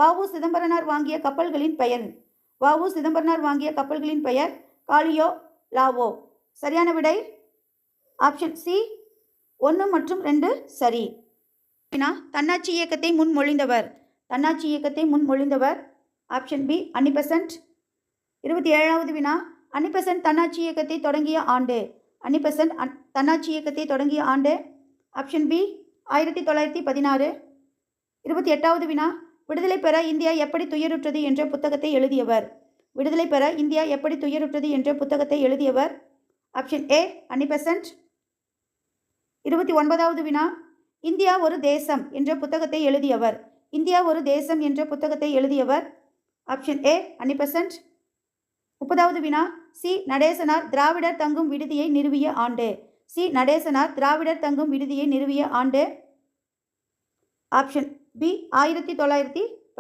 வ.உ. சிதம்பரனார் வாங்கிய கப்பல்களின் பெயர். வ.உ. சிதம்பரனார் வாங்கிய கப்பல்களின் பெயர் காலியோ லாவோ. சரியான விடை ஆப்ஷன் சி 1 மற்றும் 2 சரி. தன்னாட்சி இயக்கத்தை முன்மொழிந்தவர். தன்னாட்சி இயக்கத்தை முன்மொழிந்தவர் ஆப்ஷன் பி அன்னி-பெசன்ட். 27வது வினா, அன்னி-பெசன்ட் தன்னாட்சி இயக்கத்தை தொடங்கிய ஆண்டு. அன்னி-பெசன்ட் தன்னாட்சி இயக்கத்தை தொடங்கிய ஆண்டு ஆப்ஷன் பி 1916. 28வது வினா, விடுதலை பெற இந்தியா எப்படி துயருற்றது என்ற புத்தகத்தை எழுதியவர். விடுதலை பெற இந்தியா எப்படி துயருற்றது என்ற புத்தகத்தை எழுதியவர் ஆப்ஷன் ஏ அன்னி-பெசன்ட். 29வது வினா, இந்தியா ஒரு தேசம் என்ற புத்தகத்தை எழுதியவர். இந்தியா ஒரு தேசம் என்ற புத்தகத்தை எழுதியவர் ஆப்ஷன் ஏ அன்னி-பெசன்ட். 30வது வினா, சி நடேசனார் திராவிடர் தங்கும் விடுதியை நிறுவிய ஆண்டு. சி நடேசனார் திராவிடர் தங்கும் விடுதியை நிறுவிய ஆண்டு ஆப்ஷன் பி 1910.